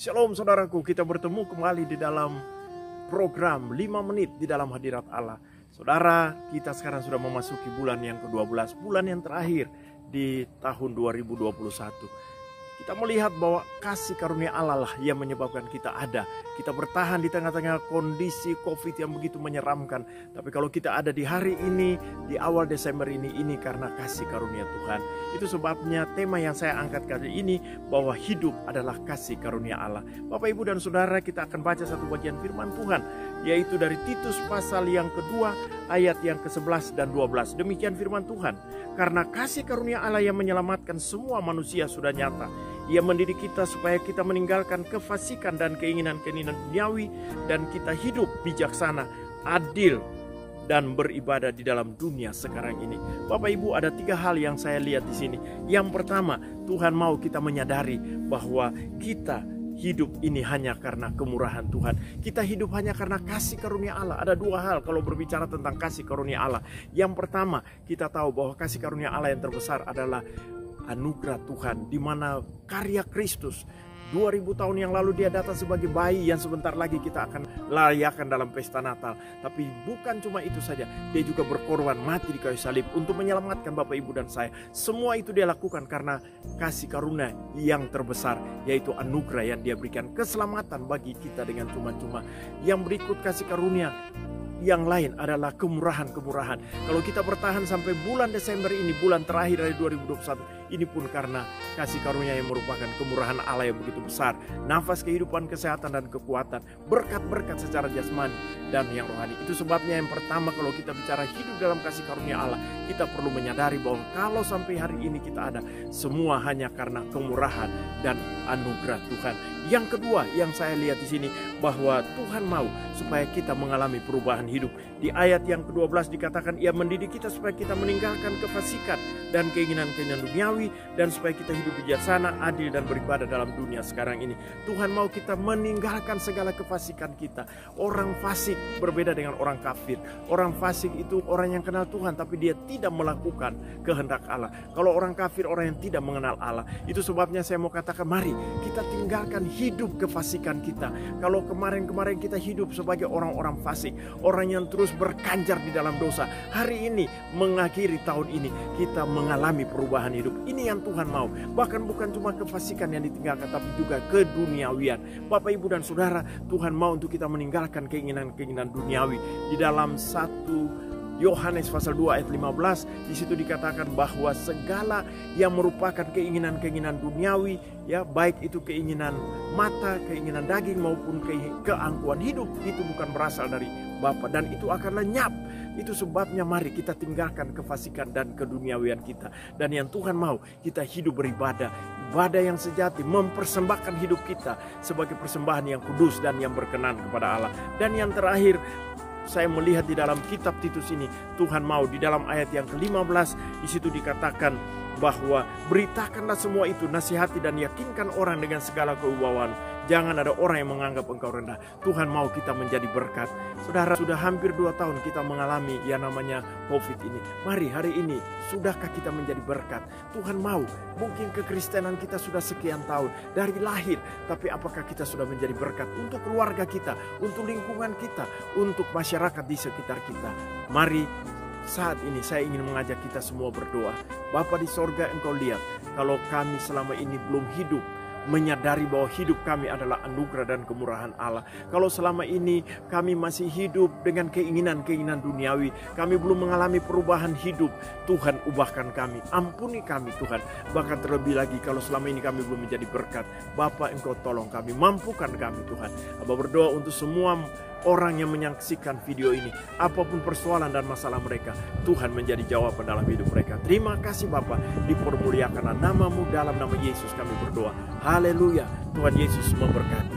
Shalom saudaraku, kita bertemu kembali di dalam program 5 menit di dalam hadirat Allah. Saudara, kita sekarang sudah memasuki bulan yang ke-12, bulan yang terakhir di tahun 2021. Kita melihat bahwa kasih karunia Allah lah yang menyebabkan kita ada. Kita bertahan di tengah-tengah kondisi COVID yang begitu menyeramkan. Tapi kalau kita ada di hari ini, di awal Desember ini karena kasih karunia Tuhan. Itu sebabnya tema yang saya angkat kali ini, bahwa hidup adalah kasih karunia Allah. Bapak, Ibu, dan Saudara, kita akan baca satu bagian firman Tuhan, yaitu dari Titus pasal yang kedua, ayat yang ke-11 dan 12. Demikian firman Tuhan. Karena kasih karunia Allah yang menyelamatkan semua manusia sudah nyata. Ia mendidik kita supaya kita meninggalkan kefasikan dan keinginan-keinginan duniawi, dan kita hidup bijaksana, adil, dan beribadah di dalam dunia sekarang ini. Bapak, Ibu, ada 3 hal yang saya lihat di sini. Yang pertama, Tuhan mau kita menyadari bahwa kita hidup ini hanya karena kemurahan Tuhan. Kita hidup hanya karena kasih karunia Allah. Ada 2 hal kalau berbicara tentang kasih karunia Allah. Yang pertama, kita tahu bahwa kasih karunia Allah yang terbesar adalah anugerah Tuhan, di mana karya Kristus 2000 tahun yang lalu dia datang sebagai bayi yang sebentar lagi kita akan layakan dalam pesta Natal. Tapi bukan cuma itu saja, dia juga berkorban mati di kayu salib untuk menyelamatkan Bapak, Ibu, dan saya. Semua itu dia lakukan karena kasih karunia yang terbesar, yaitu anugerah yang dia berikan, keselamatan bagi kita dengan cuma-cuma. Yang berikut kasih karunia yang lain adalah kemurahan-kemurahan. Kalau kita bertahan sampai bulan Desember ini, bulan terakhir dari 2021, ini pun karena kasih karunia yang merupakan kemurahan Allah yang begitu besar. Nafas kehidupan, kesehatan, dan kekuatan, berkat-berkat secara jasmani dan yang rohani. Itu sebabnya yang pertama, kalau kita bicara hidup dalam kasih karunia Allah, kita perlu menyadari bahwa kalau sampai hari ini kita ada, semua hanya karena kemurahan dan anugerah Tuhan. Yang kedua yang saya lihat di sini, bahwa Tuhan mau supaya kita mengalami perubahan hidup. Di ayat yang ke-12 dikatakan, ia mendidik kita supaya kita meninggalkan kefasikan dan keinginan-keinginan duniawi, dan supaya kita hidup bijaksana, adil, dan beribadah dalam dunia sekarang ini. Tuhan mau kita meninggalkan segala kefasikan kita. Orang fasik berbeda dengan orang kafir. Orang fasik itu orang yang kenal Tuhan, tapi dia tidak melakukan kehendak Allah. Kalau orang kafir, orang yang tidak mengenal Allah. Itu sebabnya saya mau katakan, mari kita tinggalkan hidup kefasikan kita. Kalau kemarin-kemarin kita hidup sebagai orang-orang fasik, orang yang terus berkanjar di dalam dosa, hari ini mengakhiri tahun ini kita mengalami perubahan hidup. Ini yang Tuhan mau. Bahkan bukan cuma kefasikan yang ditinggalkan, tapi juga keduniawian. Bapak, Ibu, dan Saudara, Tuhan mau untuk kita meninggalkan keinginan-keinginan duniawi. Di dalam 1 Yohanes pasal 2 ayat 15, di situ dikatakan bahwa segala yang merupakan keinginan-keinginan duniawi, ya, baik itu keinginan mata, keinginan daging, maupun keangkuhan hidup, itu bukan berasal dari Bapa, dan itu akan lenyap. Itu sebabnya mari kita tinggalkan kefasikan dan keduniawian kita. Dan yang Tuhan mau, kita hidup beribadah, ibadah yang sejati, mempersembahkan hidup kita sebagai persembahan yang kudus dan yang berkenan kepada Allah. Dan yang terakhir, saya melihat di dalam kitab Titus ini, Tuhan mau di dalam ayat yang ke-15, di situ dikatakan bahwa beritakanlah semua itu, nasihati dan yakinkan orang dengan segala kewibawaan. Jangan ada orang yang menganggap engkau rendah. Tuhan mau kita menjadi berkat. Saudara, sudah hampir 2 tahun kita mengalami yang namanya COVID ini. Mari hari ini, sudahkah kita menjadi berkat? Tuhan mau. Mungkin kekristenan kita sudah sekian tahun dari lahir, tapi apakah kita sudah menjadi berkat untuk keluarga kita, untuk lingkungan kita, untuk masyarakat di sekitar kita? Mari saat ini saya ingin mengajak kita semua berdoa. Bapa di sorga, engkau lihat kalau kami selama ini belum hidup menyadari bahwa hidup kami adalah anugerah dan kemurahan Allah. Kalau selama ini kami masih hidup dengan keinginan-keinginan duniawi, kami belum mengalami perubahan hidup, Tuhan ubahkan kami, ampuni kami Tuhan. Bahkan terlebih lagi kalau selama ini kami belum menjadi berkat, Bapa, engkau tolong kami, mampukan kami Tuhan. Aba berdoa untuk semua orang yang menyaksikan video ini, apapun persoalan dan masalah mereka, Tuhan menjadi jawaban dalam hidup mereka. Terima kasih Bapa, dipermuliakanlah namamu, dalam nama Yesus kami berdoa. Haleluya. Tuhan Yesus memberkati.